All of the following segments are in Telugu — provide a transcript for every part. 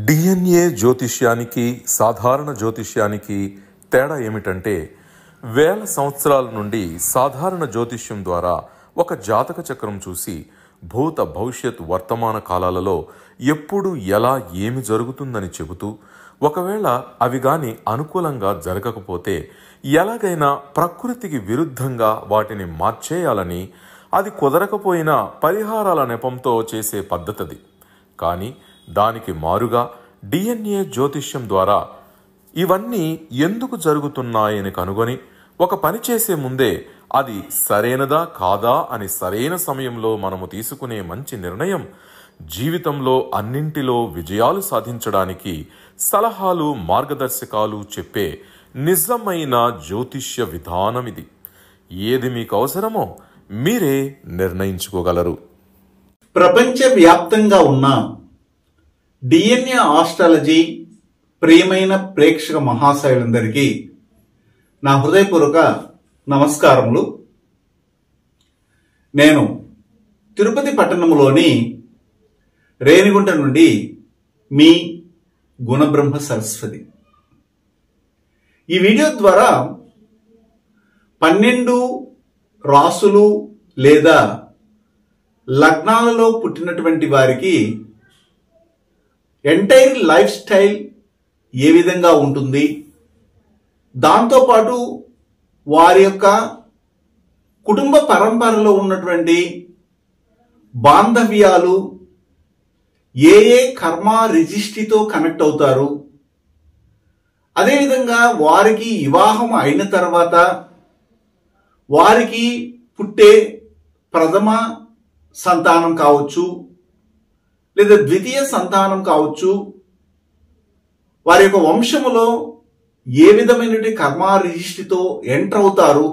డిఎన్ఏ జ్యోతిష్యానికి సాధారణ జ్యోతిష్యానికి తేడా ఏమిటంటే, వేల సంవత్సరాల నుండి సాధారణ జ్యోతిష్యం ద్వారా ఒక జాతక చక్రం చూసి భూత భవిష్యత్ వర్తమాన కాలాలలో ఎప్పుడు ఎలా ఏమి జరుగుతుందని చెబుతూ, ఒకవేళ అవి గాని అనుకూలంగా జరగకపోతే ఎలాగైనా ప్రకృతికి విరుద్ధంగా వాటిని మార్చేయాలని, అది కుదరకపోయినా పరిహారాల నెపంతో చేసే పద్ధతిది. కానీ దానికి మారుగా డిఎన్ఏ జ్యోతిష్యం ద్వారా ఇవన్నీ ఎందుకు జరుగుతున్నాయని కనుగొని ఒక పని చేసే ముందే అది సరైనదా కాదా అని సరైన సమయంలో మనము తీసుకునే మంచి నిర్ణయం జీవితంలో అన్నింటిలో విజయాలు సాధించడానికి సలహాలు మార్గదర్శకాలు చెప్పే నిజమైన జ్యోతిష్య విధానం ఇది. ఏది మీకు అవసరమో మీరే నిర్ణయించుకోగలరు. ప్రపంచవ్యాప్తంగా ఉన్న డిఎన్ఏ ఆస్ట్రాలజీ ప్రియమైన ప్రేక్షక మహాశయులందరికీ నా హృదయపూర్వక నమస్కారములు. నేను తిరుపతి పట్టణంలోని రేణిగుంట నుండి మీ గుణబ్రహ్మ సరస్వతి. ఈ వీడియో ద్వారా 12 రాసులు లేదా లగ్నాలలో పుట్టినటువంటి వారికి ఎంటైర్ లైఫ్ స్టైల్ ఏ విధంగా ఉంటుంది, దాంతోపాటు వారి యొక్క కుటుంబ పరంపరలో ఉన్నటువంటి బాంధవ్యాలు ఏ ఏ కర్మ రిజిస్ట్రీతో కనెక్ట్ అవుతారు, అదేవిధంగా వారికి వివాహం అయిన తర్వాత వారికి పుట్టే ప్రథమ సంతానం కావచ్చు లేదా ద్వితీయ సంతానం కావచ్చు, వారి యొక్క వంశములో ఏ విధమైనటువంటి కర్మ రిజిస్ట్రీతో ఎంటర్ అవుతారు,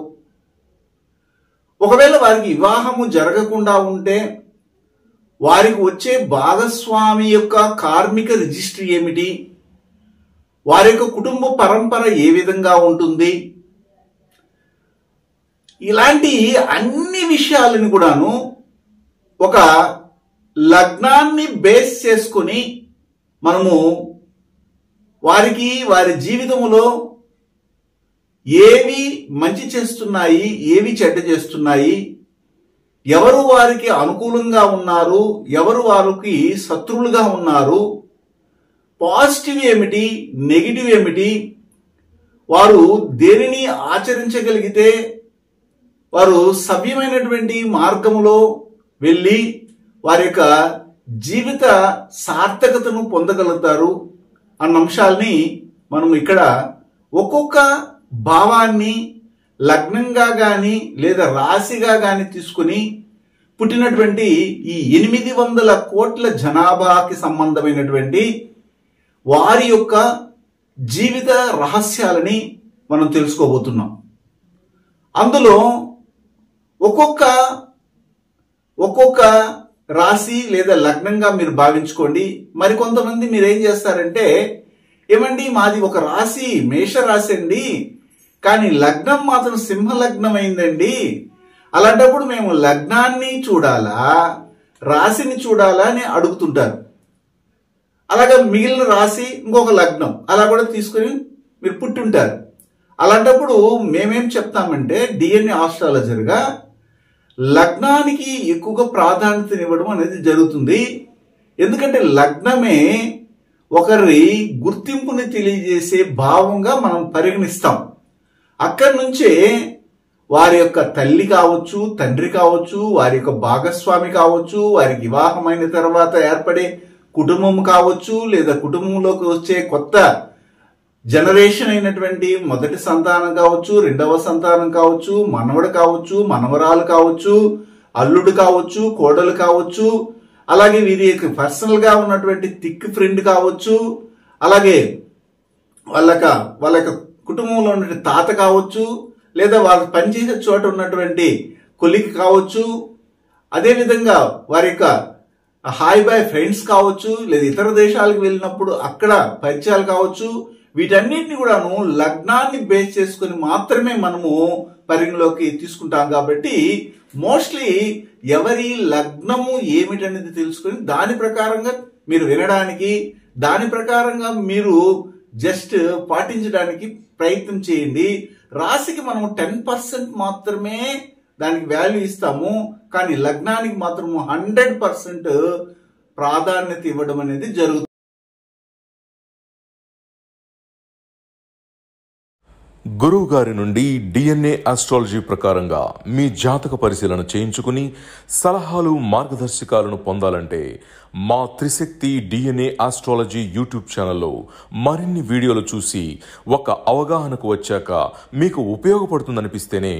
ఒకవేళ వారికి వివాహము జరగకుండా ఉంటే వారికి వచ్చే భాగస్వామి యొక్క కార్మిక రిజిస్ట్రీ ఏమిటి, వారి యొక్క కుటుంబ పరంపర ఏ విధంగా ఉంటుంది, ఇలాంటి అన్ని విషయాలను కూడాను ఒక లగ్నాన్ని బేస్ చేసుకుని మనము వారికి వారి జీవితంలో ఏవి మంచి చేస్తున్నాయి, ఏవి చెడ్డ చేస్తున్నాయి, ఎవరు వారికి అనుకూలంగా ఉన్నారు, ఎవరు వారికి శత్రువులుగా ఉన్నారు, పాజిటివ్ ఏమిటి, నెగిటివ్ ఏమిటి, వారు దేనిని ఆచరించగలిగితే వారు సవ్యమైనటువంటి మార్గంలో వెళ్ళి వారి యొక్క జీవిత సార్థకతను పొందగలుగుతారు అన్న అంశాలని మనం ఇక్కడ ఒక్కొక్క భావాన్ని లగ్నంగా గాని లేదా రాశిగా గాని తీసుకుని పుట్టినటువంటి ఈ 800 కోట్ల జనాభాకి సంబంధమైనటువంటి వారి యొక్క జీవిత రహస్యాలని మనం తెలుసుకోబోతున్నాం. అందులో ఒక్కొక్క రాశి లేదా లగ్నంగా మీరు భావించుకోండి. మరికొంతమంది మీరేం చేస్తారంటే, ఏమండి మాది ఒక రాశి మేష రాశి అండి, కానీ లగ్నం మాత్రం సింహ లగ్నం అయిందండి, అలాంటప్పుడు మేము లగ్నాన్ని చూడాలా రాశిని చూడాలా అని అడుగుతుంటారు. అలాగే మిగిలిన రాశి ఇంకొక లగ్నం అలా కూడా తీసుకుని మీరు పుట్టుంటారు. అలాంటప్పుడు మేమేం చెప్తామంటే డిఎన్ఏ ఆస్ట్రాలజర్గా లగ్నానికి ఎక్కువగా ప్రాధాన్యతనివ్వడం అనేది జరుగుతుంది. ఎందుకంటే లగ్నమే ఒకరి గుర్తింపుని తెలియజేసే భావంగా మనం పరిగణిస్తాం. అక్కడి నుంచే వారి యొక్క తల్లి కావచ్చు, తండ్రి కావచ్చు, వారి యొక్క భాగస్వామి కావచ్చు, వారికి వివాహమైన తర్వాత ఏర్పడే కుటుంబం కావచ్చు, లేదా కుటుంబంలోకి వచ్చే కొత్త జనరేషన్ అయినటువంటి మొదటి సంతానం కావచ్చు, రెండవ సంతానం కావచ్చు, మనవడు కావచ్చు, మనవరాలు కావచ్చు, అల్లుడు కావచ్చు, కోడలు కావచ్చు, అలాగే వీరి యొక్క పర్సనల్ గా ఉన్నటువంటి థిక్ ఫ్రెండ్ కావచ్చు, అలాగే వాళ్ళ యొక్క కుటుంబంలో ఉన్నటువంటి తాత కావచ్చు, లేదా వాళ్ళు పనిచేసే చోట ఉన్నటువంటి కొలిక్ కావచ్చు, అదేవిధంగా వారి యొక్క హాయ్ బాయ్ ఫ్రెండ్స్ కావచ్చు, లేదా ఇతర దేశాలకు వెళ్ళినప్పుడు అక్కడ పరిచయాలు కావచ్చు, వీటన్నిటిని కూడాను లగ్నాన్ని బేస్ చేసుకుని మాత్రమే మనము పరిగణలోకి తీసుకుంటాం. కాబట్టి మోస్ట్లీ ఎవరి లగ్నము ఏమిటనేది తెలుసుకుని దాని ప్రకారంగా మీరు వినడానికి దాని ప్రకారంగా మీరు జస్ట్ పాటించడానికి ప్రయత్నం చేయండి. రాశికి మనం 10% మాత్రమే దానికి వాల్యూ ఇస్తాము, కానీ లగ్నానికి మాత్రము 100% ప్రాధాన్యత ఇవ్వడం అనేది జరుగుతుంది. గురువు గారి నుండి DNA ఆస్ట్రాలజీ ప్రకారంగా మీ జాతక పరిశీలన చేయించుకుని సలహాలు మార్గదర్శకాలను పొందాలంటే మా త్రిశక్తి DNA ఆస్ట్రాలజీ యూట్యూబ్ ఛానల్లో మరిన్ని వీడియోలు చూసి ఒక అవగాహనకు వచ్చాక మీకు ఉపయోగపడుతుందనిపిస్తేనే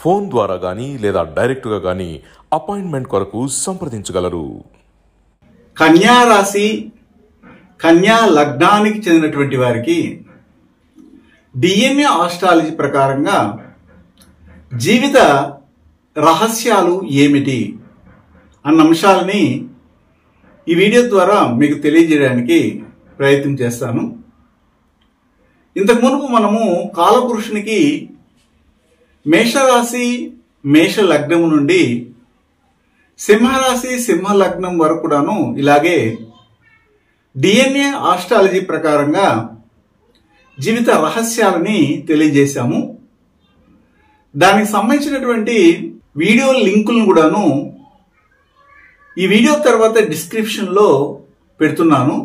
ఫోన్ ద్వారా కానీ లేదా డైరెక్ట్గా కానీ అపాయింట్మెంట్ కొరకు సంప్రదించగలరు. కన్యా రాశి, కన్యా లగ్నానికి చెందినటువంటి వారికి DNA ఆస్ట్రాలజీ ప్రకారంగా జీవిత రహస్యాలు ఏమిటి అన్న అంశాలని ఈ వీడియో ద్వారా మీకు తెలియజేయడానికి ప్రయత్నం చేస్తాను. ఇంతకు మునుపు మనము కాలపురుషునికి మేషరాశి, మేష లగ్నము నుండి సింహరాశి, సింహ లగ్నం వరకు కూడాను ఇలాగే DNA ఆస్ట్రాలజీ ప్రకారంగా జీవిత రహస్యాలని తెలియజేశాము. దానికి సంబంధించినటువంటి వీడియో లింకులను కూడాను ఈ వీడియో తర్వాత డిస్క్రిప్షన్లో పెడుతున్నాను.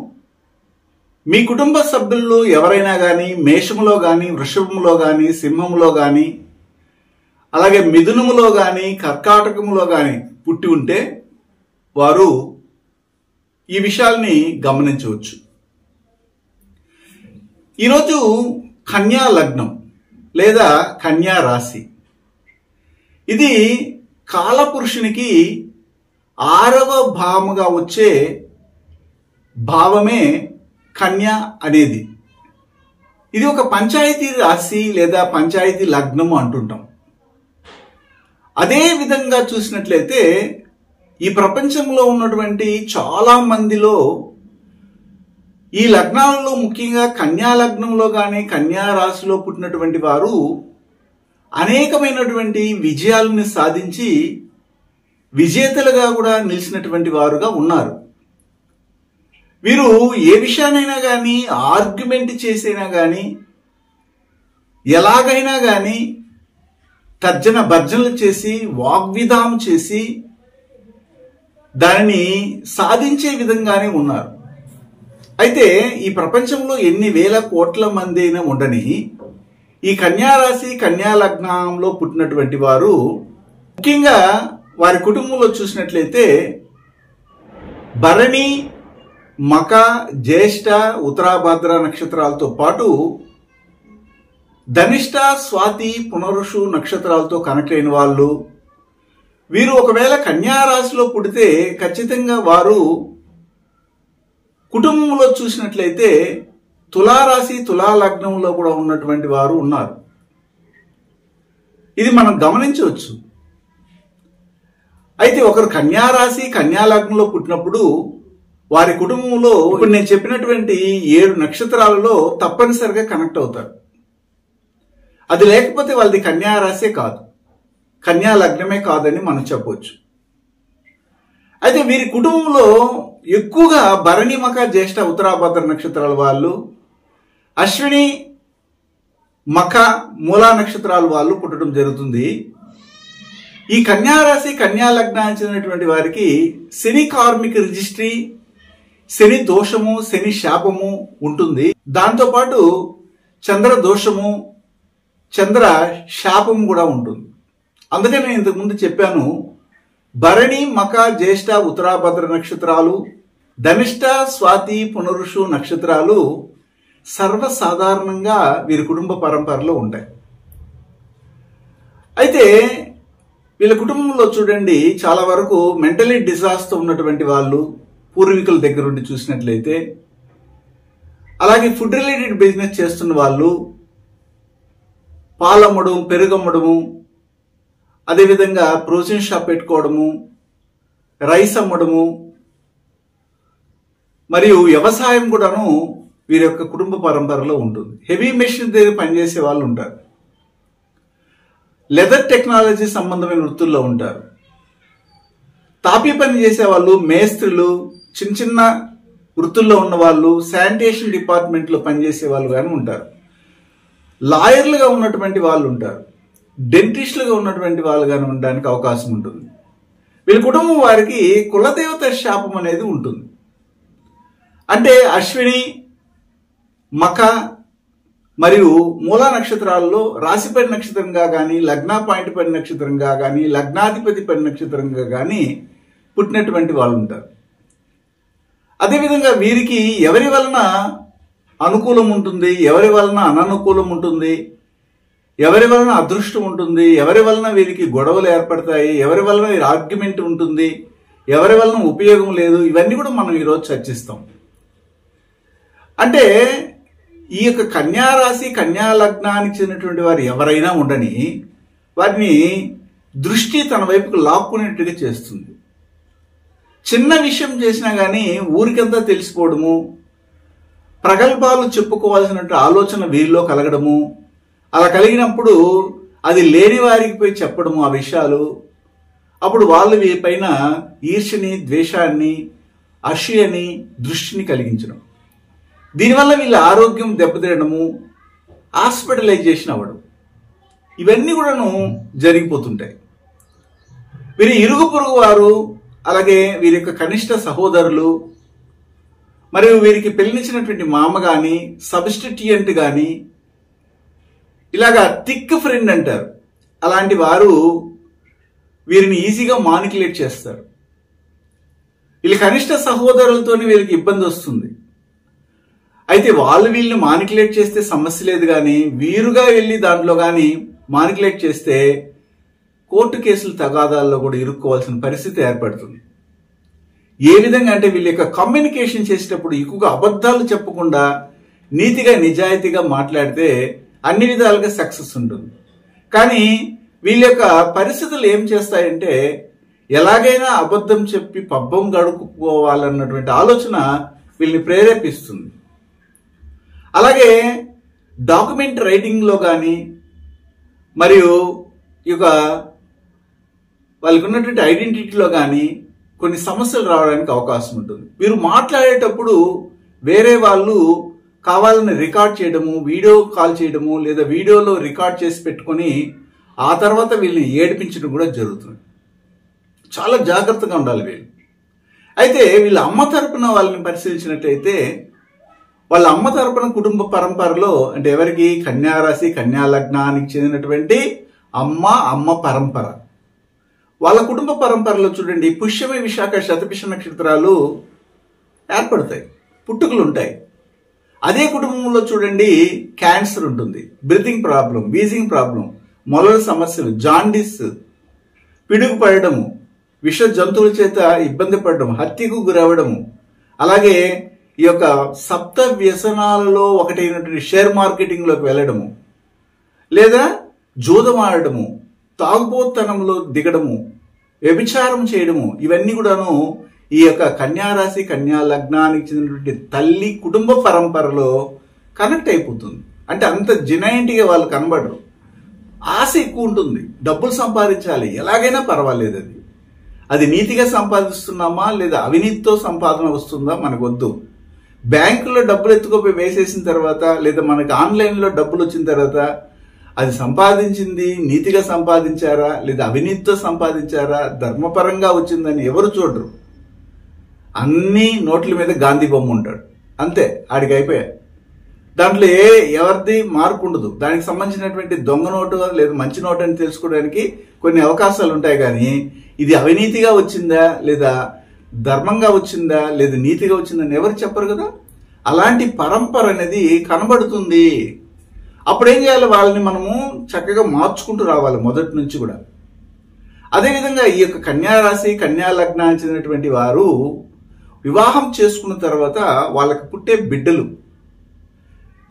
మీ కుటుంబ సభ్యుల్లో ఎవరైనా కానీ మేషములో కానీ, వృషభములో కానీ, సింహములో కానీ, అలాగే మిథునములో కానీ, కర్కాటకములో కానీ పుట్టి ఉంటే వారు ఈ విషయాల్ని గమనించవచ్చు. ఈరోజు కన్యా లగ్నం లేదా కన్యా రాశి, ఇది కాలపురుషునికి 6వ భావముగా వచ్చే భావమే కన్యా అనేది. ఇది ఒక పంచాయతీ రాశి లేదా పంచాయతీ లగ్నము అంటుంటాం. అదే విధంగా చూసినట్లయితే ఈ ప్రపంచంలో ఉన్నటువంటి చాలా మందిలో ఈ లగ్నాలలో ముఖ్యంగా కన్యా లగ్నంలో కానీ కన్యా రాశిలో పుట్టినటువంటి వారు అనేకమైనటువంటి విజయాలను సాధించి విజేతలుగా కూడా నిలిచినటువంటి వారుగా ఉన్నారు. వీరు ఏ విషయానైనా కానీ ఆర్గ్యుమెంట్ చేసైనా కానీ ఎలాగైనా కానీ తర్జన భర్జనలు చేసి వాగ్విధాం చేసి దానిని సాధించే విధంగానే ఉన్నారు. అయితే ఈ ప్రపంచంలో ఎన్ని వేల కోట్ల మంది అయినా ఉండని ఈ కన్యా రాశి, కన్యా లగ్నంలో పుట్టినటువంటి వారు ముఖ్యంగా వారి కుటుంబంలో చూసినట్లయితే భరణి, మక, జ్యేష్ఠ, ఉత్తరాభాద్ర నక్షత్రాలతో పాటు ధనిష్ట, స్వాతి, పునరుషు నక్షత్రాలతో కనెక్ట్ అయిన వాళ్ళు. వీరు ఒకవేళ కన్యా రాశిలో పుడితే ఖచ్చితంగా వారు కుటుంబంలో చూసినట్లయితే తులారాశి, తులా లగ్నంలో కూడా ఉన్నటువంటి వారు ఉన్నారు. ఇది మనం గమనించవచ్చు. అయితే ఒకరు కన్యా రాశి, కన్యా లగ్నంలో పుట్టినప్పుడు వారి కుటుంబంలో ఇప్పుడు నేను చెప్పినటువంటి 7 నక్షత్రాలలో తప్పనిసరిగా కనెక్ట్ అవుతారు. అది లేకపోతే వాళ్ళది కన్యా రాశే కాదు, కన్యా లగ్నమే కాదని మనం చెప్పవచ్చు. అయితే వీరి కుటుంబంలో ఎక్కువగా భరణి, మక, జ్యేష్ఠ, ఉత్తరాభద్ర నక్షత్రాల వాళ్ళు, అశ్విని, మక, మూలా నక్షత్రాల వాళ్ళు పుట్టడం జరుగుతుంది. ఈ కన్యా రాశి, కన్యా లగ్నానికి చెందినటువంటి వారికి శని కార్మిక రిజిస్ట్రీ, శని దోషము, శని శాపము ఉంటుంది. దాంతోపాటు చంద్ర దోషము, చంద్ర శాపము కూడా ఉంటుంది. అందుకే నేను ఇంతకు ముందు చెప్పాను, భరణి, మక, జ్యేష్ఠ, ఉత్తరాభద్ర నక్షత్రాలు, ధనిష్ట, స్వాతి, పునరుషు నక్షత్రాలు సర్వసాధారణంగా వీరి కుటుంబ పరంపరలో ఉంటాయి. అయితే వీళ్ళ కుటుంబంలో చూడండి చాలా వరకు మెంటలీ డిజాస్తో ఉన్నటువంటి వాళ్ళు పూర్వీకుల దగ్గర ఉండి చూసినట్లయితే, అలాగే ఫుడ్ రిలేటెడ్ బిజినెస్ చేస్తున్న వాళ్ళు, పాలమ్మడం, పెరుగమ్మడము, అదేవిధంగా ప్రొవిజన్ షాప్ పెట్టుకోవడము, రైస్ అమ్మడము మరియు వ్యవసాయం కూడాను వీరి యొక్క కుటుంబ పరంపరలో ఉంటుంది. హెవీ మెషిన్ దగ్గర పనిచేసే వాళ్ళు ఉంటారు, లెదర్ టెక్నాలజీ సంబంధమైన వృత్తుల్లో ఉంటారు, తాపీ పని చేసే వాళ్ళు, మేస్త్రులు, చిన్న చిన్న వృత్తుల్లో ఉన్న వాళ్ళు, శానిటేషన్ డిపార్ట్మెంట్లో పనిచేసే వాళ్ళు కానీ ఉంటారు, లాయర్లుగా ఉన్నటువంటి వాళ్ళు ఉంటారు, డెంటిస్టులుగా ఉన్నటువంటి వాళ్ళు కానీ ఉండడానికి అవకాశం ఉంటుంది. వీళ్ళ కుటుంబం వారికి కులదేవత శాపం అనేది ఉంటుంది. అంటే అశ్విని, మఖ మరియు మూలా నక్షత్రాల్లో రాశిపడి నక్షత్రంగా కానీ, లగ్న పాయింట్ పడి నక్షత్రంగా కానీ, లగ్నాధిపతి పడి నక్షత్రంగా కానీ పుట్టినటువంటి వాళ్ళు ఉంటారు. అదేవిధంగా వీరికి ఎవరి వలన అనుకూలం ఉంటుంది, ఎవరి వలన అననుకూలం ఉంటుంది, ఎవరి వలన అదృష్టం ఉంటుంది, ఎవరి వలన వీరికి గొడవలు ఏర్పడతాయి, ఎవరి వలన వీరి ఆర్గ్యుమెంట్ ఉంటుంది, ఎవరి వలన ఉపయోగం లేదు, ఇవన్నీ కూడా మనం ఈరోజు చర్చిస్తాం. అంటే ఈ యొక్క కన్యా రాశి, కన్యా లగ్నానికి చెందినటువంటి వారు ఎవరైనా ఉండని వారిని దృష్టి తన వైపుకు లాక్కునేట్టుగా చేస్తుంది. చిన్న విషయం చేసినా కానీ ఊరికంతా తెలిసిపోవడము, ప్రగల్భాలు చెప్పుకోవాల్సిన ఆలోచన వీరిలో కలగడము, అలా కలిగినప్పుడు అది లేని వారికి పోయి చెప్పడము ఆ విషయాలు, అప్పుడు వాళ్ళు వీరిపైన ఈర్ష్యని, ద్వేషాన్ని, అసూయని, దృష్టిని కలిగించడం. దీనివల్ల వీళ్ళ ఆరోగ్యం దెబ్బతినడము, హాస్పిటలైజేషన్ అవ్వడం, ఇవన్నీ కూడాను జరిగిపోతుంటాయి. వీరి ఇరుగు పొరుగు వారు, అలాగే వీరి యొక్క కనిష్ట సహోదరులు, మరియు వీరికి పెళ్లినిచ్చినటువంటి మామ కానీ, సబ్స్టిట్యూయెంట్ కానీ, ఇలాగా థిక్ ఫ్రెండ్ అంటారు, అలాంటి వారు వీరిని ఈజీగా మానికులేట్ చేస్తారు. వీళ్ళ కనిష్ట సహోదరులతోనే వీరికి ఇబ్బంది వస్తుంది. అయితే వాళ్ళు వీళ్ళని మానికులేట్ చేస్తే సమస్య లేదు, కానీ వీరుగా వెళ్ళి దాంట్లో కానీ మానికులేట్ చేస్తే కోర్టు కేసుల తగాదాల్లో కూడా ఇరుక్కోవాల్సిన పరిస్థితి ఏర్పడుతుంది. ఏ విధంగా అంటే వీళ్ళ యొక్క కమ్యూనికేషన్ చేసేటప్పుడు ఎక్కువగా అబద్ధాలు చెప్పకుండా నీతిగా నిజాయితీగా మాట్లాడితే అన్ని విధాలుగా సక్సెస్ ఉంటుంది. కానీ వీళ్ళ యొక్క పరిస్థితులు ఏం చేస్తాయంటే ఎలాగైనా అబద్ధం చెప్పి పబ్బం గడుపుకోవాలన్నటువంటి ఆలోచన వీళ్ళని ప్రేరేపిస్తుంది. అలాగే డాక్యుమెంట్ రైటింగ్లో కానీ, మరియు ఈ యొక్క వాళ్ళకు ఉన్నటువంటి ఐడెంటిటీలో కానీ కొన్ని సమస్యలు రావడానికి అవకాశం ఉంటుంది. వీరు మాట్లాడేటప్పుడు వేరే వాళ్ళు కావాలని రికార్డ్ చేయడము, వీడియో కాల్ చేయడము, లేదా వీడియోలో రికార్డ్ చేసి పెట్టుకొని ఆ తర్వాత వీళ్ళని ఏడిపించడం కూడా జరుగుతుంది. చాలా జాగ్రత్తగా ఉండాలి వీళ్ళు. అయితే వీళ్ళ అమ్మ తరపున వాళ్ళని పరిశీలించినట్లయితే వాళ్ళ అమ్మ తరపున కుటుంబ పరంపరలో, అంటే ఎవరికి, కన్యా రాశి, కన్యా లగ్నానికి చెందినటువంటి అమ్మ పరంపర, వాళ్ళ కుటుంబ పరంపరలో చూడండి పుష్యమి, విశాఖ, శతభిష నక్షత్రాలు ఏర్పడతాయి, పుట్టుకలు ఉంటాయి. అదే కుటుంబంలో చూడండి క్యాన్సర్ ఉంటుంది, బ్రీతింగ్ ప్రాబ్లం, వీజింగ్ ప్రాబ్లం, మొలల సమస్యలు, జాండిస్, పిడుగు పడడము, విష జంతువుల చేత ఇబ్బంది పడడం, హత్యకు గురవడము, అలాగే ఈ యొక్క సప్త వ్యసనాలలో ఒకటైనటువంటి షేర్ మార్కెటింగ్లోకి వెళ్ళడము, లేదా జూదం ఆడడము, తాగుబోతనంలో దిగడము, వ్యభిచారం చేయడము, ఇవన్నీ కూడాను ఈ యొక్క కన్యా రాశి, కన్యా లగ్నానికి చెందినటువంటి తల్లి కుటుంబ పరంపరలో కనెక్ట్ అయిపోతుంది. అంటే అంత జెన్యూన్గా వాళ్ళు కనబడరు. ఆశ ఎక్కువ ఉంటుంది, డబ్బులు సంపాదించాలి, ఎలాగైనా పర్వాలేదు, అది నీతిగా సంపాదిస్తున్నామా లేదా అవినీతితో సంపాదన వస్తుందా మనకు వద్దు. బ్యాంకులో డబ్బులు ఎత్తుకోపోయి వేసేసిన తర్వాత, లేదా మనకి ఆన్లైన్లో డబ్బులు వచ్చిన తర్వాత అది సంపాదించింది నీతిగా సంపాదించారా లేదా అవినీతితో సంపాదించారా, ధర్మపరంగా వచ్చిందని ఎవరు చూడరు. అన్ని నోట్ల మీద గాంధీ బొమ్మ ఉంటాడు, అంతే, ఆడికి అయిపోయాయి. దాంట్లో ఎవరిది మార్పు ఉండదు. దానికి సంబంధించినటువంటి దొంగ నోటు లేదా మంచి నోటు అని తెలుసుకోవడానికి కొన్ని అవకాశాలు ఉంటాయి. కానీ ఇది అవినీతిగా వచ్చిందా లేదా ధర్మంగా వచ్చిందా లేదా నీతిగా వచ్చిందని ఎవరు చెప్పరు కదా. అలాంటి పరంపర అనేది కనబడుతుంది. అప్పుడేం చేయాలి, వాళ్ళని మనము చక్కగా మార్చుకుంటూ రావాలి మొదటి నుంచి కూడా. అదేవిధంగా ఈ యొక్క కన్యా రాశి, కన్యా లగ్నానికి చెందినటువంటి వారు వివాహం చేసుకున్న తర్వాత వాళ్ళకి పుట్టే బిడ్డలు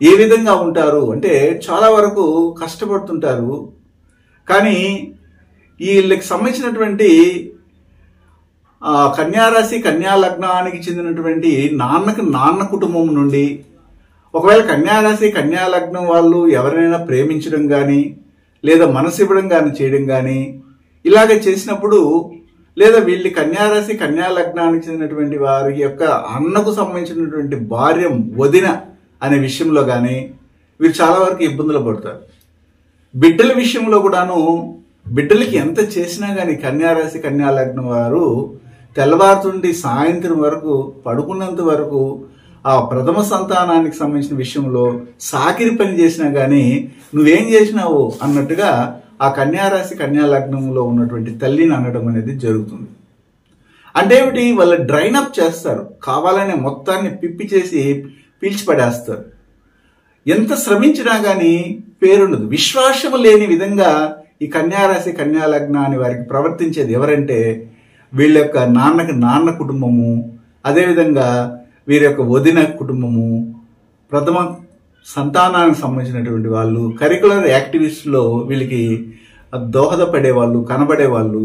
ఏ విధంగా ఉంటారు అంటే చాలా వరకు కష్టపడుతుంటారు. కానీ వీళ్ళకి సంబంధించినటువంటి కన్యారాశి, కన్యా లగ్నానికి చెందినటువంటి నాన్న కుటుంబం నుండి, ఒకవేళ కన్యారాశి, కన్యా లగ్నం వాళ్ళు ఎవరైనా ప్రేమించడం కానీ లేదా మనసు ఇవ్వడం కానీ చేయడం కానీ ఇలాగ చేసినప్పుడు లేదా వీళ్ళ కన్యారాశి కన్యా లగ్నానికి చెందినటువంటి వారి యొక్క అన్నకు సంబంధించినటువంటి భార్య వదిన అనే విషయంలో కానీ వీరు చాలా వరకు ఇబ్బందులు పడతారు. బిడ్డల విషయంలో కూడాను బిడ్డలకి ఎంత చేసినా కానీ కన్యారాశి కన్యా లగ్నం వారు తెల్లవారుతుండి సాయంత్రం వరకు పడుకున్నంత వరకు ఆ ప్రథమ సంతానానికి సంబంధించిన విషయంలో సాకిరి పని చేసినా కానీ నువ్వేం చేసినావు అన్నట్టుగా ఆ కన్యారాశి కన్యా లగ్నంలో ఉన్నటువంటి తల్లిని అనడం అనేది జరుగుతుంది. అంటే ఏమిటి, వాళ్ళు డ్రైన్ అప్ చేస్తారు, కావాలనే మొత్తాన్ని పిప్పి చేసి పీల్చిపడేస్తారు. ఎంత శ్రమించినా కానీ పేరుండదు. విశ్వాసము లేని విధంగా ఈ కన్యారాశి కన్యా లగ్నాన్ని వారికి ప్రవర్తించేది ఎవరంటే వీళ్ళ యొక్క నాన్న కుటుంబము, అదేవిధంగా వీరి యొక్క వదిన కుటుంబము, ప్రథమ సంతానానికి సంబంధించినటువంటి వాళ్ళు, కరికులర్ యాక్టివిస్ట్లో వీళ్ళకి దోహదపడేవాళ్ళు, కనబడేవాళ్ళు,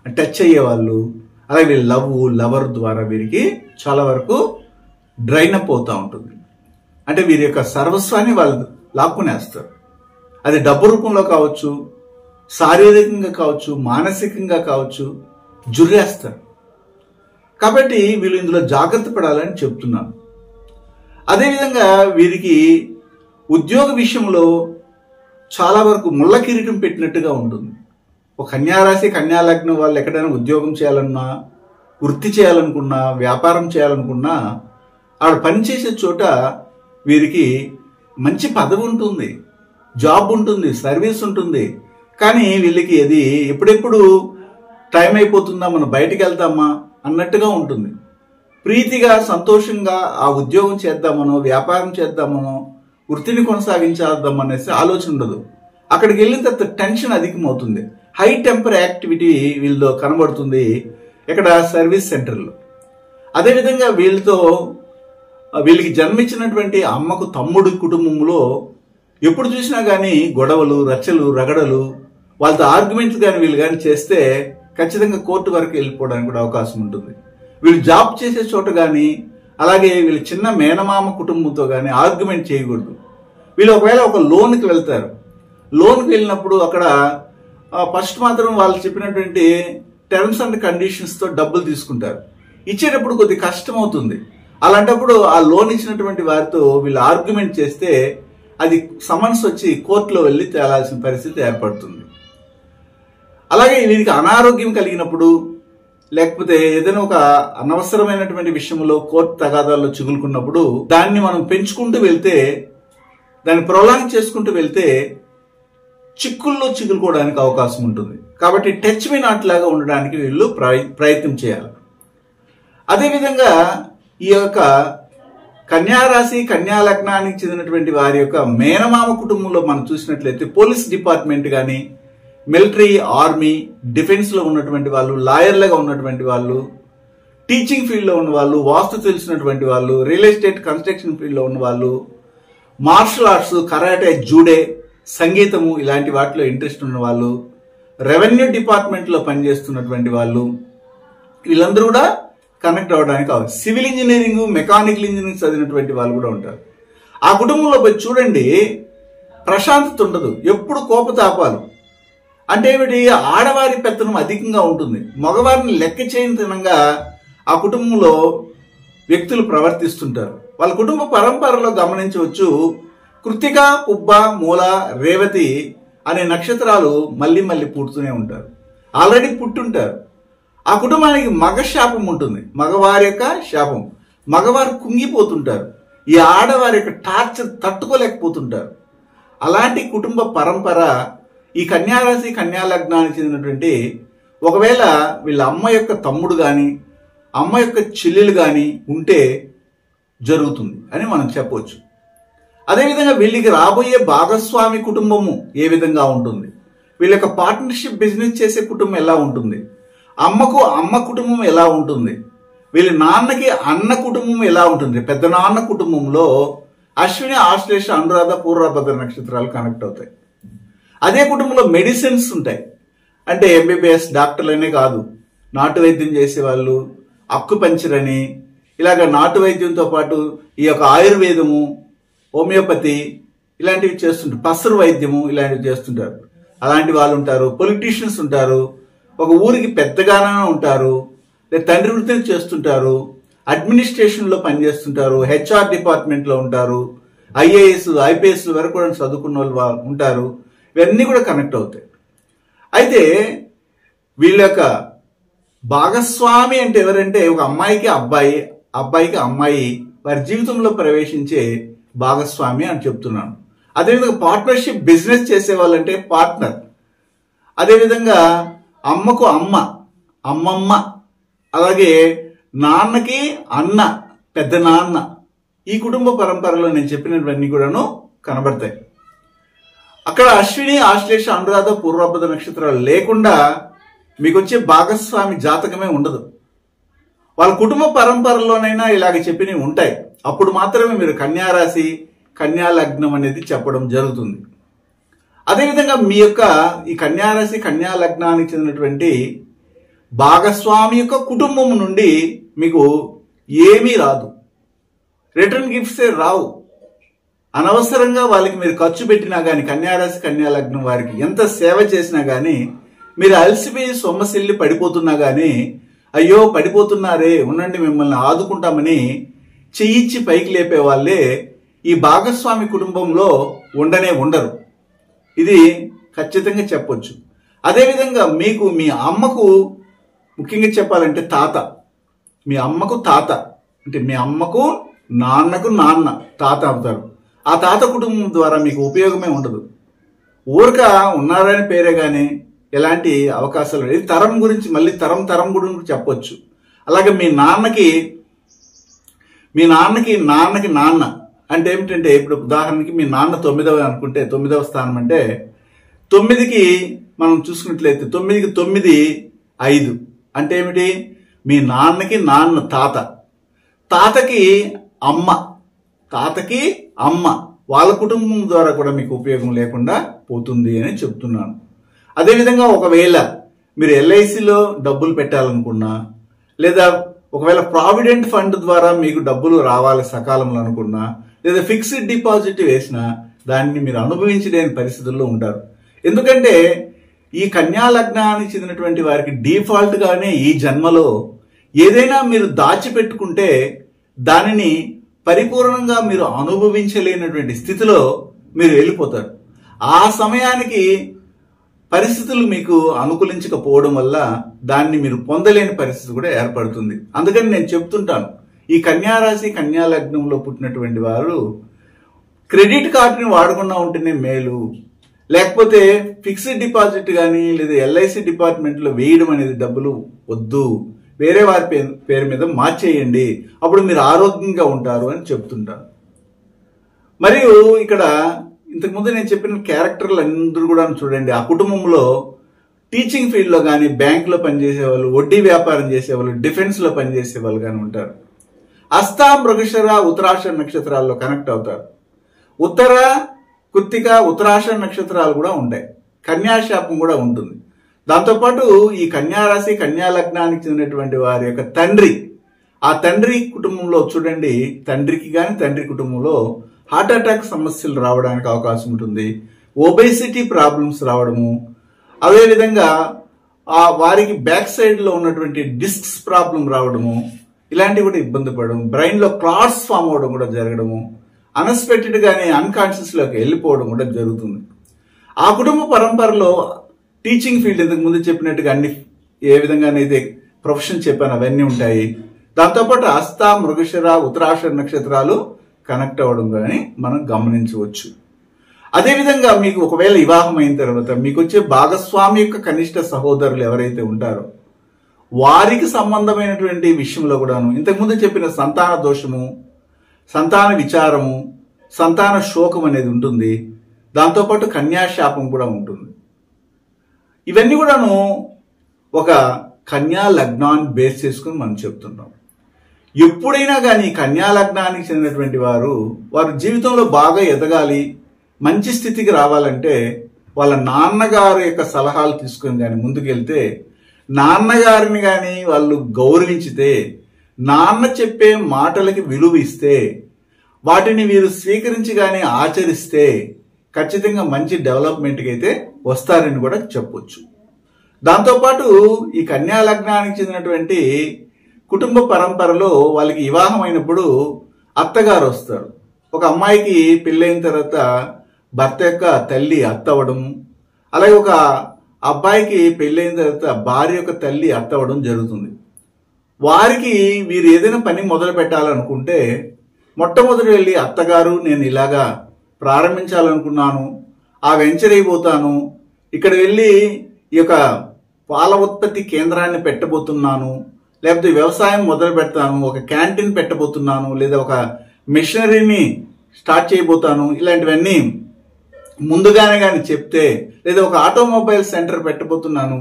టచ్ అయ్యేవాళ్ళు, అలాగే వీళ్ళ లవర్ ద్వారా వీరికి చాలా వరకు డ్రైన్ అప్ అవుతూ ఉంటుంది. అంటే వీరి యొక్క సర్వస్వాన్ని వాళ్ళు లాక్కునేస్తారు. అది డబ్బు రూపంలో కావచ్చు, శారీరకంగా కావచ్చు, మానసికంగా కావచ్చు, జుర్రేస్తారు. కాబట్టి వీళ్ళు ఇందులో జాగ్రత్త పడాలని చెప్తున్నాను. అదేవిధంగా వీరికి ఉద్యోగ విషయంలో చాలా వరకు ముళ్ళ కిరీటం పెట్టినట్టుగా ఉంటుంది. ఒక కన్యారాశి కన్యా లగ్నం వాళ్ళు ఎక్కడైనా ఉద్యోగం చేయాలన్నా, వృత్తి చేయాలనుకున్నా, వ్యాపారం చేయాలనుకున్నా ఆవిడ పనిచేసే చోట వీరికి మంచి పదవి ఉంటుంది, జాబ్ ఉంటుంది, సర్వీస్ ఉంటుంది. కానీ వీళ్ళకి అది ఎప్పుడెప్పుడు టైం అయిపోతుందా, మనం బయటికి వెళ్తామా అన్నట్టుగా ఉంటుంది. ప్రీతిగా సంతోషంగా ఆ ఉద్యోగం చేద్దామనో, వ్యాపారం చేద్దామనో, వృత్తిని కొనసాగించేద్దామనేసి ఆలోచన ఉండదు. అక్కడికి వెళ్ళిన తర్వాత టెన్షన్ అధికమవుతుంది. హై టెంపర్ యాక్టివిటీ వీళ్ళలో కనబడుతుంది ఇక్కడ సర్వీస్ సెంటర్లో. అదేవిధంగా వీళ్ళకి జన్మించినటువంటి అమ్మకు తమ్ముడు కుటుంబంలో ఎప్పుడు చూసినా కానీ గొడవలు, రచ్చలు, రగడలు, వాళ్ళతో ఆర్గ్యుమెంట్స్ కానీ వీళ్ళు కానీ చేస్తే ఖచ్చితంగా కోర్టు వరకు వెళ్ళిపోవడానికి కూడా అవకాశం ఉంటుంది. వీళ్ళు జాబ్ చేసే చోట కానీ, అలాగే వీళ్ళ చిన్న మేనమామ కుటుంబంతో కానీ ఆర్గ్యుమెంట్ చేయకూడదు. వీళ్ళు ఒకవేళ ఒక లోన్కి వెళ్తారు. లోన్కి వెళ్ళినప్పుడు అక్కడ ఫస్ట్ మాత్రం వాళ్ళు చెప్పినటువంటి టర్మ్స్ అండ్ కండిషన్స్తో డబ్బులు తీసుకుంటారు. ఇచ్చేటప్పుడు కొద్ది కష్టం అవుతుంది. అలాంటప్పుడు ఆ లోన్ ఇచ్చినటువంటి వారితో వీళ్ళు ఆర్గ్యుమెంట్ చేస్తే అది సమన్స్ వచ్చి కోర్టులో వెళ్ళి తేలాల్సిన పరిస్థితి ఏర్పడుతుంది. అలాగే వీరికి అనారోగ్యం కలిగినప్పుడు, లేకపోతే ఏదైనా ఒక అనవసరమైనటువంటి విషయంలో కోర్టు తగాదాల్లో చిగులుకున్నప్పుడు దాన్ని మనం పెంచుకుంటూ వెళ్తే, దాన్ని ప్రొలాంగ్ చేసుకుంటూ వెళ్తే చిక్కుల్లో చిగులుకోవడానికి అవకాశం ఉంటుంది. కాబట్టి టచ్ మీ నాట్ లాగా ఉండడానికి వీళ్ళు ప్రయత్నం చేయాలి. అదేవిధంగా ఈ యొక్క కన్యారాశి కన్యా లగ్నానికి చెందినటువంటి వారి యొక్క మేనమామ కుటుంబంలో మనం చూసినట్లయితే పోలీస్ డిపార్ట్మెంట్ కానీ, మిలిటరీ, ఆర్మీ, డిఫెన్స్లో ఉన్నటువంటి వాళ్ళు, లాయర్లుగా ఉన్నటువంటి వాళ్ళు, టీచింగ్ ఫీల్డ్లో ఉన్న వాళ్ళు, వాస్తు తెలిసినటువంటి వాళ్ళు, రియల్ ఎస్టేట్ కన్స్ట్రక్షన్ ఫీల్డ్లో ఉన్న వాళ్ళు, మార్షల్ ఆర్ట్స్, కరాటే, జూడే, సంగీతము ఇలాంటి వాటిలో ఇంట్రెస్ట్ ఉన్న వాళ్ళు, రెవెన్యూ డిపార్ట్మెంట్లో పనిచేస్తున్నటువంటి వాళ్ళు, వీళ్ళందరూ కూడా కనెక్ట్ అవ్వడానికి కావాలి. సివిల్ ఇంజనీరింగ్, మెకానికల్ ఇంజనీరింగ్ చదివినటువంటి వాళ్ళు కూడా ఉంటారు. ఆ కుటుంబంలో పోయి చూడండి, ప్రశాంతత ఉండదు, ఎప్పుడు కోపతాపాలు. అంటే ఏమిటి, ఆడవారి పెత్తనం అధికంగా ఉంటుంది. మగవారిని లెక్క చేయనితనంగా ఆ కుటుంబంలో వ్యక్తులు ప్రవర్తిస్తుంటారు. వాళ్ళ కుటుంబ పరంపరలో గమనించవచ్చు. కృత్తిక, పుబ్బ, మూల, రేవతి అనే నక్షత్రాలు మళ్ళీ మళ్ళీ పుడుతూనే ఉంటారు. ఆల్రెడీ పుట్టుంటారు. ఆ కుటుంబానికి మగ శాపం ఉంటుంది, మగవారి యొక్క శాపం. మగవారు కుంగిపోతుంటారు, ఈ ఆడవారి యొక్క టార్చర్ తట్టుకోలేకపోతుంటారు. అలాంటి కుటుంబ పరంపర ఈ కన్యారాశి కన్యా లగ్నానికి చెందినటువంటి, ఒకవేళ వీళ్ళ అమ్మ యొక్క తమ్ముడు కానీ, అమ్మ యొక్క చెల్లెలు కానీ ఉంటే జరుగుతుంది అని మనం చెప్పవచ్చు. అదేవిధంగా వీళ్ళకి రాబోయే భాగస్వామి కుటుంబము ఏ విధంగా ఉంటుంది, వీళ్ళ యొక్క పార్ట్నర్షిప్ బిజినెస్ చేసే కుటుంబం ఎలా ఉంటుంది, అమ్మకు అమ్మ కుటుంబం ఎలా ఉంటుంది, వీళ్ళ నాన్నకి అన్న కుటుంబం ఎలా ఉంటుంది. పెద్ద నాన్న కుటుంబంలో అశ్విని, ఆశ్లేష, అనురాధ, పూర్వభద్ర నక్షత్రాలు కనెక్ట్ అవుతాయి. అదే కుటుంబంలో మెడిసిన్స్ ఉంటాయి. అంటే ఎంబీబీఎస్ డాక్టర్లనే కాదు, నాటు వైద్యం చేసేవాళ్ళు, అక్కుపంచర్ అని, ఇలాగ నాటు వైద్యంతో పాటు ఈ యొక్క ఆయుర్వేదము, హోమియోపతి ఇలాంటివి చేస్తుంటారు, పసరు వైద్యము ఇలాంటివి చేస్తుంటారు. అలాంటి వాళ్ళు ఉంటారు. పొలిటీషియన్స్ ఉంటారు, ఒక ఊరికి పెద్దగానే ఉంటారు, లేదా తండ్రి వృత్తిని చేస్తుంటారు, అడ్మినిస్ట్రేషన్లో పనిచేస్తుంటారు, హెచ్ఆర్ డిపార్ట్మెంట్లో ఉంటారు, ఐఏఎస్ ఐపీఎస్ వరకు కూడా చదువుకున్న వాళ్ళు ఉంటారు. ఇవన్నీ కూడా కనెక్ట్ అవుతాయి. అయితే వీళ్ళ యొక్క భాగస్వామి అంటే ఎవరంటే ఒక అమ్మాయికి అబ్బాయి, అబ్బాయికి అమ్మాయి వారి జీవితంలో ప్రవేశించే భాగస్వామి అని చెప్తున్నాను. అదేవిధంగా పార్ట్నర్షిప్ బిజినెస్ చేసే వాళ్ళంటే పార్ట్నర్. అదేవిధంగా అమ్మకు అమ్మ, అమ్మమ్మ, అలాగే నాన్నకి అన్న, పెద్ద నాన్న. ఈ కుటుంబ పరంపరలో నేను చెప్పినవన్నీ కూడాను కనబడతాయి. అక్కడ అశ్విని, ఆశ్లేష, అనురాధ, పూర్వభద్ర నక్షత్రాలు లేకుండా మీకు వచ్చే భాగస్వామి జాతకమే ఉండదు. వాళ్ళ కుటుంబ పరంపరలోనైనా ఇలాగ చెప్పినవి ఉంటాయి. అప్పుడు మాత్రమే మీరు కన్యారాశి, కన్యా లగ్నం అనేది చెప్పడం జరుగుతుంది. అదేవిధంగా మీ యొక్క ఈ కన్యారాశి, కన్యా లగ్నానికి చెందినటువంటి భాగస్వామి యొక్క కుటుంబం నుండి మీకు ఏమీ రాదు, రిటర్న్ గిఫ్ట్సే రావు. అనవసరంగా వాళ్ళకి మీరు ఖర్చు పెట్టినా కానీ, కన్యారాశి, కన్యా లగ్నం వారికి ఎంత సేవ చేసినా కానీ, మీరు అలసిపోయి సొమ్మసిల్లి పడిపోతున్నా కానీ, అయ్యో పడిపోతున్నారే ఉండండి మిమ్మల్ని ఆదుకుంటామని చెయ్యిచ్చి పైకి లేపే వాళ్ళే ఈ భాగస్వామి కుటుంబంలో ఉండరు. ఇది ఖచ్చితంగా చెప్పొచ్చు. అదేవిధంగా మీకు మీ అమ్మకు, ముఖ్యంగా చెప్పాలంటే తాత, మీ అమ్మకు తాత అంటే మీ అమ్మకు నాన్నకు నాన్న తాత అవుతారు. ఆ తాత కుటుంబం ద్వారా మీకు ఉపయోగమే ఉండదు. ఊరక ఉన్నారని పేరే కానీ ఎలాంటి అవకాశాలు లేదు. తరం గురించి మళ్ళీ తరం గురించి చెప్పొచ్చు. అలాగే మీ నాన్నకి నాన్న అంటే ఏమిటంటే, ఇప్పుడు ఉదాహరణకి మీ నాన్న 9వ అనుకుంటే, 9వ స్థానం అంటే 9కి మనం చూసుకున్నట్లయితే 9కి 9 5 అంటే ఏమిటి? మీ నాన్నకి నాన్న తాత, తాతకి అమ్మ, వాళ్ళ కుటుంబం ద్వారా కూడా మీకు ఉపయోగం లేకుండా పోతుంది అని చెప్తున్నాను. అదేవిధంగా ఒకవేళ మీరు ఎల్ఐసిలో డబ్బులు పెట్టాలనుకున్నా, లేదా ఒకవేళ ప్రావిడెంట్ ఫండ్ ద్వారా మీకు డబ్బులు రావాలి సకాలంలో అనుకున్నా, లేదా ఫిక్స్డ్ డిపాజిట్ వేసినా దాన్ని మీరు అనుభవించలేని పరిస్థితుల్లో ఉంటారు. ఎందుకంటే ఈ కన్యా లగ్నానికి చెందినటువంటి వారికి డిఫాల్ట్ గానే ఈ జన్మలో ఏదైనా మీరు దాచిపెట్టుకుంటే దానిని పరిపూర్ణంగా మీరు అనుభవించలేనటువంటి స్థితిలో మీరు వెళ్ళిపోతారు. ఆ సమయానికి పరిస్థితులు మీకు అనుకూలించకపోవడం వల్ల దాన్ని మీరు పొందలేని పరిస్థితి కూడా ఏర్పడుతుంది. అందుకని నేను చెప్తుంటాను, ఈ కన్యారాశి, కన్యా లగ్నంలో పుట్టినటువంటి వారు క్రెడిట్ కార్డుని వాడకుండా ఉంటేనే మేలు, లేకపోతే ఫిక్స్డ్ డిపాజిట్ కానీ లేదా ఎల్ఐసి డిపార్ట్మెంట్లో వేయడం అనేది డబ్బులు వద్దు, వేరే వారి పేరు మీద మార్చేయండి, అప్పుడు మీరు ఆరోగ్యంగా ఉంటారు అని చెప్తుంటాను. మరియు ఇక్కడ ఇంతకుముందు నేను చెప్పిన క్యారెక్టర్లు అందరూ కూడా చూడండి. ఆ కుటుంబంలో టీచింగ్ ఫీల్డ్లో కానీ, బ్యాంకులో పనిచేసేవాళ్ళు, వడ్డీ వ్యాపారం చేసేవాళ్ళు, డిఫెన్స్లో పనిచేసేవాళ్ళు కానీ ఉంటారు. హస్త, మృగశిర, ఉత్తరాషాఢ నక్షత్రాల్లో కనెక్ట్ అవుతారు. ఉత్తర, కృత్తిక, ఉత్తరాషాఢ నక్షత్రాలు కూడా ఉంటాయి. కన్యాశాపం కూడా ఉంటుంది. దాంతోపాటు ఈ కన్యారాశి, కన్యా లగ్నానికి చెందినటువంటి వారి యొక్క తండ్రి, ఆ తండ్రి కుటుంబంలో చూడండి, తండ్రికి కానీ తండ్రి కుటుంబంలో హార్ట్ అటాక్ సమస్యలు రావడానికి అవకాశం ఉంటుంది. ఒబేసిటీ ప్రాబ్లమ్స్ రావడము, అదేవిధంగా వారికి బ్యాక్ సైడ్లో ఉన్నటువంటి డిస్క్స్ ప్రాబ్లం రావడము, ఇలాంటివి కూడా ఇబ్బంది పడడం, బ్రెయిన్లో క్లాట్స్ ఫామ్ అవడం కూడా జరగడము, అన్ఎక్స్పెక్టెడ్ గానే అన్కాన్షియస్లోకి వెళ్ళిపోవడం కూడా జరుగుతుంది. ఆ కుటుంబ పరంపరలో టీచింగ్ ఫీల్డ్, ఇంతకు ముందు చెప్పినట్టుగా అన్ని ఏ విధంగానైతే ప్రొఫెషన్ చెప్పాను అవన్నీ ఉంటాయి. దాంతోపాటు హస్త, మృగశిర, ఉత్తరాషాఢ నక్షత్రాలు కనెక్ట్ అవ్వడం కానీ మనం గమనించవచ్చు. అదేవిధంగా మీకు ఒకవేళ వివాహం అయిన తర్వాత మీకు వచ్చే భాగస్వామి యొక్క కనిష్ట సహోదరులు ఎవరైతే ఉంటారో వారికి సంబంధమైనటువంటి విషయంలో కూడాను ఇంతకుముందు చెప్పిన సంతాన దోషము, సంతాన విచారము, సంతాన శోకం అనేది ఉంటుంది. దాంతోపాటు కన్యాశాపం కూడా ఉంటుంది. ఇవన్నీ కూడాను ఒక కన్యా లగ్నాన్ని బేస్ చేసుకుని మనం చెప్తున్నాం. ఎప్పుడైనా కానీ కన్యా లగ్నానికి చెందినటువంటి వారు జీవితంలో బాగా ఎదగాలి, మంచి స్థితికి రావాలంటే వాళ్ళ నాన్నగారు యొక్క సలహాలు తీసుకొని కానీ ముందుకెళ్తే, నాన్నగారిని కానీ వాళ్ళు గౌరవించితే, నాన్న చెప్పే మాటలకి విలువ ఇస్తే, వాటిని వీరు స్వీకరించి కానీ ఆచరిస్తే ఖచ్చితంగా మంచి డెవలప్మెంట్కి అయితే వస్తారని కూడా చెప్పొచ్చు. దాంతోపాటు ఈ కన్యా లగ్నానికి చెందినటువంటి కుటుంబ పరంపరలో వాళ్ళకి వివాహం అయినప్పుడు అత్తగారు వస్తారు. ఒక అమ్మాయికి పెళ్ళైన తర్వాత భర్త యొక్క తల్లి అత్త అవ్వడం, అలాగే ఒక అబ్బాయికి పెళ్ళైన తర్వాత భార్య యొక్క తల్లి అత్త అవ్వడం జరుగుతుంది. వారికి వీరు ఏదైనా పని మొదలు పెట్టాలనుకుంటే మొట్టమొదటి వెళ్ళి అత్తగారు నేను ఇలాగా ప్రారంభించాలనుకున్నాను, ఆ వెంచర్ అయిపోతాను, ఇక్కడ వెళ్ళి ఈ యొక్క పాల ఉత్పత్తి కేంద్రాన్ని పెట్టబోతున్నాను, లేకపోతే వ్యవసాయం మొదలు పెడతాను, ఒక క్యాంటీన్ పెట్టబోతున్నాను, లేదా ఒక మిషనరీని స్టార్ట్ చేయబోతాను, ఇలాంటివన్నీ ముందుగానే కానీ చెప్తే, లేదా ఒక ఆటోమొబైల్ సెంటర్ పెట్టబోతున్నాను,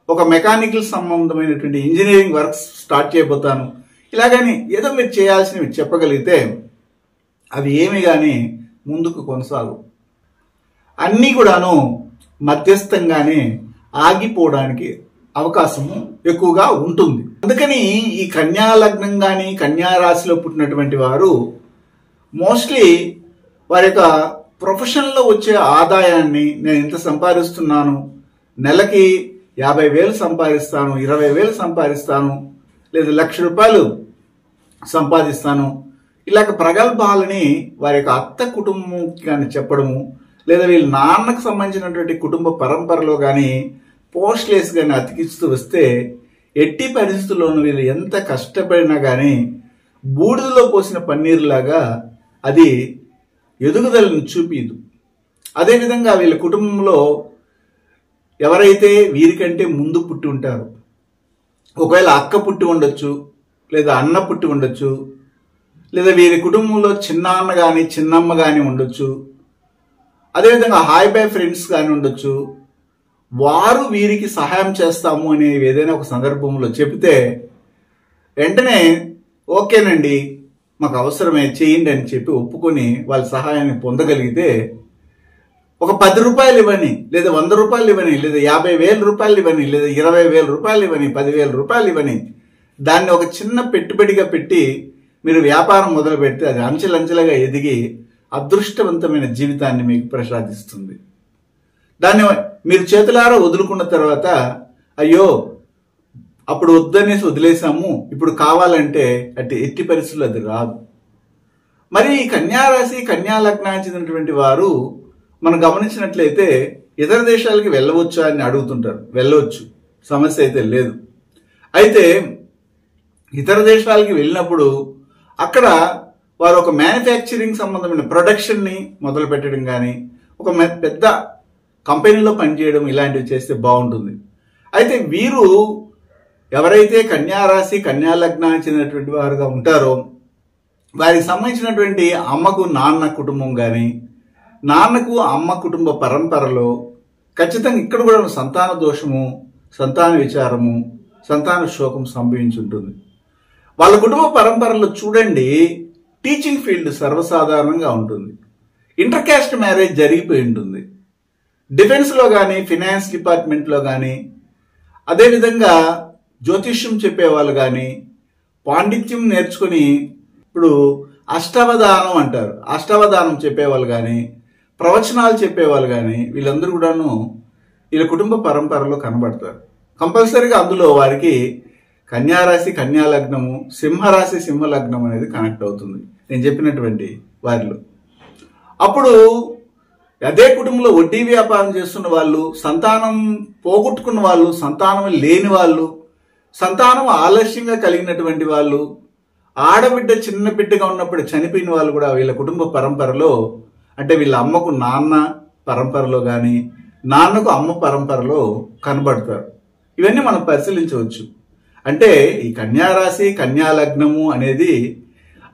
ఒక మెకానికల్ సంబంధమైనటువంటి ఇంజనీరింగ్ వర్క్స్ స్టార్ట్ చేయబోతాను, ఇలాగని ఏదో మీరు చేయాల్సినవి చెప్పగలిగితే అవి ఏమి కానీ ముందుకు కొనసాగు. అన్నీ కూడాను మధ్యస్థంగానే ఆగిపోవడానికి అవకాశము ఎక్కువగా ఉంటుంది. అందుకని ఈ కన్యా లగ్నం కానీ కన్యా రాశిలో పుట్టినటువంటి వారు మోస్ట్లీ వారి యొక్క ప్రొఫెషన్లో వచ్చే ఆదాయాన్ని నేను ఇంత సంపాదిస్తున్నాను, నెలకి 50,000 సంపాదిస్తాను, 20,000 సంపాదిస్తాను, లేదా 1,00,000 రూపాయలు సంపాదిస్తాను, ఇలాగ ప్రగల్భాలని వారి యొక్క అత్త కుటుంబం కానీ చెప్పడము, లేదా వీళ్ళ నాన్నకు సంబంధించినటువంటి కుటుంబ పరంపరలో కానీ పోస్ట్లేస్ కానీ అతికిస్తూ వస్తే ఎట్టి పరిస్థితుల్లోనూ వీళ్ళు ఎంత కష్టపడినా కానీ బూడిదలో పోసిన పన్నీరులాగా అది ఎదుగుదలను చూపిదు. అదేవిధంగా వీళ్ళ కుటుంబంలో ఎవరైతే వీరికంటే ముందు పుట్టి ఉంటారో, ఒకవేళ అక్క పుట్టి ఉండొచ్చు, లేదా అన్న పుట్టి ఉండొచ్చు, లేదా వీరి కుటుంబంలో చిన్న అన్న కానీ చిన్నమ్మ కానీ ఉండొచ్చు, అదేవిధంగా హాయ్ బై ఫ్రెండ్స్ కానీ ఉండొచ్చు, వారు వీరికి సహాయం చేస్తాము అని ఏదైనా ఒక సందర్భంలో చెబితే వెంటనే ఓకేనండి మాకు అవసరమే చేయండి అని చెప్పి ఒప్పుకొని వాళ్ళ సహాయాన్ని పొందగలిగితే ఒక 10 రూపాయలు ఇవ్వని, లేదా 100 రూపాయలు ఇవ్వని, లేదా 50,000 రూపాయలు ఇవ్వని, లేదా 20,000 రూపాయలు ఇవ్వని, 10,000 రూపాయలు ఇవ్వని, దాన్ని ఒక చిన్న పెట్టుబడిగా పెట్టి మీరు వ్యాపారం మొదలు పెడితే అది అంచెలంచెలుగా ఎదిగి అదృష్టవంతమైన జీవితాన్ని మీకు ప్రసాదిస్తుంది. దాన్ని మీరు చేతులారా వదులుకున్న తర్వాత అయ్యో అప్పుడు వద్దనేసి వదిలేసాము, ఇప్పుడు కావాలంటే ఎట్టి పరిస్థితుల్లో అది రాదు. మరి ఈ కన్యారాశి కన్యా లగ్నానికి చెందినటువంటి వారు మనం గమనించినట్లయితే ఇతర దేశాలకి వెళ్ళవచ్చా అని అడుగుతుంటారు. వెళ్ళవచ్చు, సమస్య అయితే లేదు. అయితే ఇతర దేశాలకి వెళ్ళినప్పుడు అక్కడ వారు ఒక మ్యానుఫ్యాక్చరింగ్ సంబంధమైన ప్రొడక్షన్ని మొదలు పెట్టడం కానీ, ఒక పెద్ద కంపెనీలో పనిచేయడం ఇలాంటివి చేస్తే బాగుంటుంది. అయితే వీరు ఎవరైతే కన్యారాశి కన్యా లగ్నానికి చెందినటువంటి వారుగా ఉంటారో వారికి సంబంధించినటువంటి అమ్మకు నాన్న కుటుంబం కానీ, నాన్నకు అమ్మ కుటుంబ పరంపరలో ఖచ్చితంగా ఇక్కడ కూడా సంతాన దోషము, సంతాన విచారము, సంతాన శోకం సంభవించి ఉంటుంది. వాళ్ళ కుటుంబ పరంపరలో చూడండి, టీచింగ్ ఫీల్డ్ సర్వసాధారణంగా ఉంటుంది, ఇంటర్ క్యాస్ట్ మ్యారేజ్ జరిగిపోయి ఉంటుంది, డిఫెన్స్లో కానీ ఫినాన్స్ డిపార్ట్మెంట్లో కానీ, అదేవిధంగా జ్యోతిష్యం చెప్పేవాళ్ళు కానీ, పాండిత్యం నేర్చుకుని ఇప్పుడు అష్టావధానం అంటారు, అష్టావధానం చెప్పేవాళ్ళు కానీ, ప్రవచనాలు చెప్పేవాళ్ళు కానీ, వీళ్ళందరూ కూడాను వీళ్ళ కుటుంబ పరంపరలో కనబడతారు. కంపల్సరీగా అందులో వారికి కన్యారాశి కన్యా లగ్నము, సింహరాశి సింహ లగ్నం అనేది కనెక్ట్ అవుతుంది నేను చెప్పినటువంటి వారిలో. అప్పుడు అదే కుటుంబంలో వడ్డీ వ్యాపారం చేస్తున్న వాళ్ళు, సంతానం పోగొట్టుకున్న వాళ్ళు, సంతానం లేని వాళ్ళు, సంతానం ఆలస్యంగా కలిగినటువంటి వాళ్ళు, ఆడబిడ్డ చిన్న బిడ్డగా ఉన్నప్పుడు చనిపోయిన వాళ్ళు కూడా వీళ్ళ కుటుంబ పరంపరలో, అంటే వీళ్ళ అమ్మకు నాన్న పరంపరలో కానీ నాన్నకు అమ్మ పరంపరలో కనబడతారు. ఇవన్నీ మనం పరిశీలించవచ్చు. అంటే ఈ కన్యారాశి కన్యా లగ్నము అనేది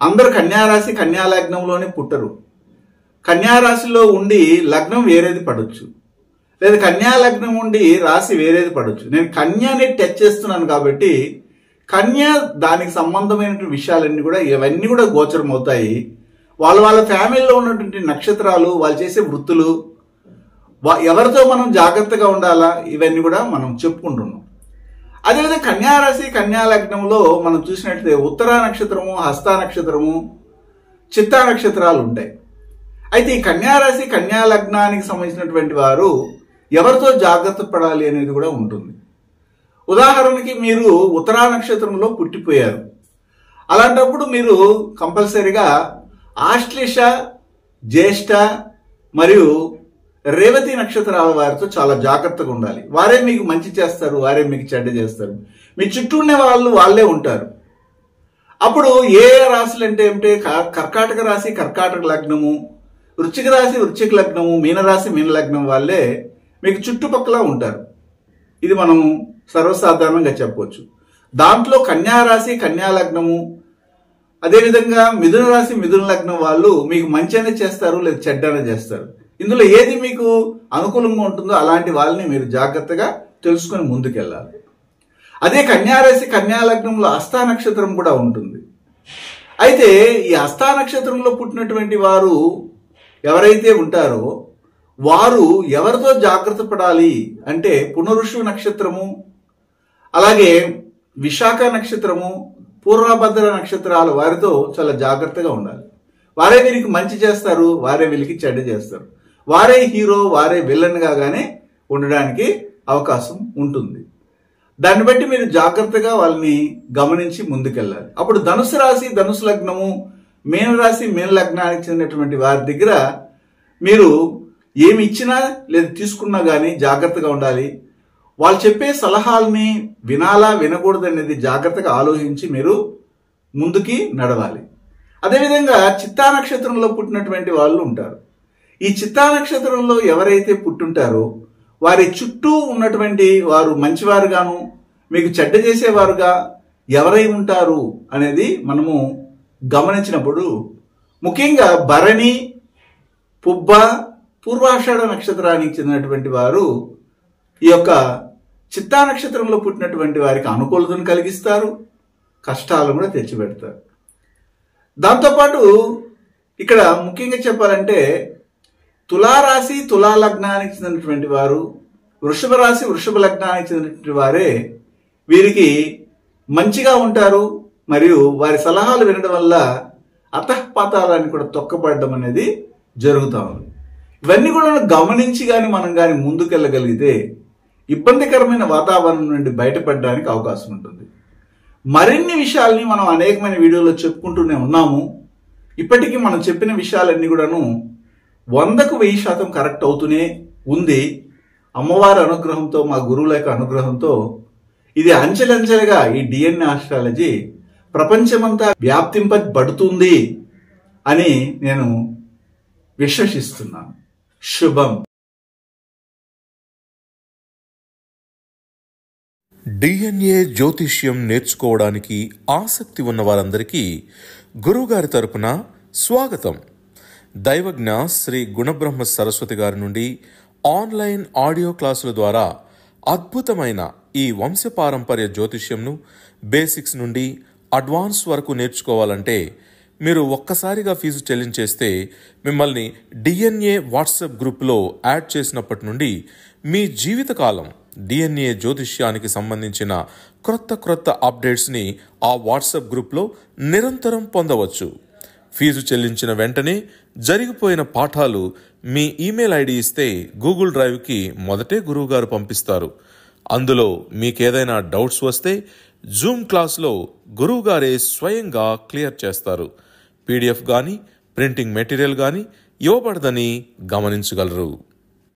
అందరూ కన్యారాశి కన్యా లగ్నంలోనే పుట్టరు. కన్యారాశిలో ఉండి లగ్నం వేరేది పడవచ్చు, లేదా కన్యా లగ్నం ఉండి రాశి వేరేది పడవచ్చు. నేను కన్యాని టచ్ చేస్తున్నాను కాబట్టి కన్య దానికి సంబంధమైన విషయాలన్నీ కూడా ఇవన్నీ కూడా గోచరం అవుతాయి. వాళ్ళ ఫ్యామిలీలో ఉన్నటువంటి నక్షత్రాలు, వాళ్ళు చేసే వృత్తులు, ఎవరితో మనం జాగ్రత్తగా ఉండాలా, ఇవన్నీ కూడా మనం చెప్పుకుంటున్నాం. అదేవిధంగా కన్యారాశి కన్యా లగ్నంలో మనం చూసినట్లయితే ఉత్తరా నక్షత్రము, హస్తా నక్షత్రము, చిత్తా నక్షత్రాలు ఉంటాయి. అయితే ఈ కన్యారాశి కన్యా లగ్నానికి సంబంధించినటువంటి వారు ఎవరితో జాగ్రత్త పడాలి అనేది కూడా ఉంటుంది. ఉదాహరణకి మీరు ఉత్తరా నక్షత్రంలో పుట్టిపోయారు. అలాంటప్పుడు మీరు కంపల్సరిగా ఆశ్లేష, జ్యేష్ఠ మరియు రేవతి నక్షత్రాల వారితో చాలా జాగ్రత్తగా ఉండాలి. వారే మీకు మంచి చేస్తారు, వారే మీకు చెడ్డ చేస్తారు. మీ చుట్టూ ఉండే వాళ్ళే ఉంటారు. అప్పుడు ఏ రాశులు అంటే ఏమిటి? కర్కాటక రాశి, కర్కాటక లగ్నము, వృశ్చిక రాశి, వృశ్చిక లగ్నము, మీనరాశి, మీన లగ్నం వాళ్ళే మీకు చుట్టుపక్కల ఉంటారు. ఇది మనం సర్వసాధారణంగా చెప్పవచ్చు. దాంట్లో కన్యా రాశి, కన్యా లగ్నము, అదేవిధంగా మిథున రాశి, మిథున లగ్నం వాళ్ళు మీకు మంచిగానే చేస్తారు లేదా చెడ్డనే చేస్తారు. ఇందులో ఏది మీకు అనుకూలంగా ఉంటుందో అలాంటి వాళ్ళని మీరు జాగ్రత్తగా తెలుసుకొని ముందుకెళ్ళాలి. అదే కన్యా రాశి, కన్యా లగ్నంలో హస్తా నక్షత్రం కూడా ఉంటుంది. అయితే ఈ హస్తా నక్షత్రంలో పుట్టినటువంటి వారు ఎవరైతే ఉంటారో వారు ఎవరితో జాగ్రత్త పడాలి అంటే పునరుషు నక్షత్రము, అలాగే విశాఖ నక్షత్రము, పూర్వభద్ర నక్షత్రాలు వారితో చాలా జాగ్రత్తగా ఉండాలి. వారే వీరికి మంచి చేస్తారు, వారే వీరికి చెడ్డ చేస్తారు. వారే హీరో, వారే విలన్ గానే ఉండడానికి అవకాశం ఉంటుంది. దాన్ని బట్టి మీరు జాగ్రత్తగా వాళ్ళని గమనించి ముందుకెళ్ళాలి. అప్పుడు ధనుసు రాశి, ధనుసు లగ్నము, మీన రాశి, మీన లగ్నానికి చెందినటువంటి వారి దగ్గర మీరు ఏమి ఇచ్చినా లేదా తీసుకున్నా కానీ జాగ్రత్తగా ఉండాలి. వాళ్ళు చెప్పే సలహాలని వినాలా వినకూడదు అనేది జాగ్రత్తగా ఆలోచించి మీరు ముందుకి నడవాలి. అదేవిధంగా చిత్తా నక్షత్రంలో పుట్టినటువంటి వాళ్ళు ఉంటారు. ఈ చిత్తా నక్షత్రంలో ఎవరైతే పుట్టుంటారో వారి చుట్టూ ఉన్నటువంటి వారు మంచివారుగాను మీకు చెడ్డ చేసేవారుగా ఎవరై ఉంటారు అనేది మనము గమనించినప్పుడు ముఖ్యంగా భరణి, పుబ్బ, పూర్వాషాఢ నక్షత్రానికి చెందినటువంటి వారు ఈ యొక్క చిత్తా నక్షత్రంలో పుట్టినటువంటి వారికి అనుకూలతను కలిగిస్తారు, కష్టాలను కూడా తెచ్చిపెడతారు. దాంతోపాటు ఇక్కడ ముఖ్యంగా చెప్పాలంటే తులారాశి, తులా లగ్నానికి చెందినటువంటి వారు, వృషభ రాశి, వృషభ లగ్నానికి చెందినటువంటి వారే వీరికి మంచిగా ఉంటారు. మరియు వారి సలహాలు వినడం వల్ల అతఃపాతాలని కూడా తొక్కబడడం అనేది జరుగుతూ ఉంది. ఇవన్నీ కూడా గమనించి కానీ మనం కానీ ముందుకెళ్ళగలిగితే ఇబ్బందికరమైన వాతావరణం నుండి బయటపడడానికి అవకాశం ఉంటుంది. మరిన్ని విషయాల్ని మనం అనేకమైన వీడియోలో చెప్పుకుంటూనే ఉన్నాము. ఇప్పటికీ మనం చెప్పిన విషయాలన్నీ కూడాను 100కు 1000% కరెక్ట్ అవుతూనే ఉంది. అమ్మవారి అనుగ్రహంతో, మా గురువుల యొక్క అనుగ్రహంతో ఇది అంచెలంచెలుగా ఈ డిఎన్ఏ ఆస్ట్రాలజీ ప్రపంచమంతా వ్యాప్తింపబడుతుంది అని నేను విశ్వసిస్తున్నాను. శుభం. డిఎన్ఏ జ్యోతిష్యం నేర్చుకోవడానికి ఆసక్తి ఉన్న వారందరికీ గురువుగారి తరపున స్వాగతం. దైవజ్ఞ శ్రీ గుణబ్రహ్మ సరస్వతి గారి నుండి ఆన్లైన్ ఆడియో క్లాసుల ద్వారా అద్భుతమైన ఈ వంశపారంపర్య జ్యోతిష్యంను బేసిక్స్ నుండి అడ్వాన్స్ వరకు నేర్చుకోవాలంటే మీరు ఒక్కసారిగా ఫీజు చెల్లించేస్తే మిమ్మల్ని డిఎన్ఏ వాట్సాప్ గ్రూప్లో యాడ్ చేసినప్పటి నుండి మీ జీవితకాలం డిఎన్ఏ జ్యోతిష్యానికి సంబంధించిన క్రొత్త అప్డేట్స్ని ఆ వాట్సాప్ గ్రూప్లో నిరంతరం పొందవచ్చు. ఫీజు చెల్లించిన వెంటనే జరిగిపోయిన పాఠాలు మీ ఈమెయిల్ ఐడి ఇస్తే గూగుల్ డ్రైవ్కి మొదటే గురువుగారు పంపిస్తారు. అందులో మీకేదైనా డౌట్స్ వస్తే జూమ్ క్లాస్లో గురువుగారే స్వయంగా క్లియర్ చేస్తారు. పీడిఎఫ్ కానీ ప్రింటింగ్ మెటీరియల్ కానీ ఇవ్వబడదని గమనించగలరు.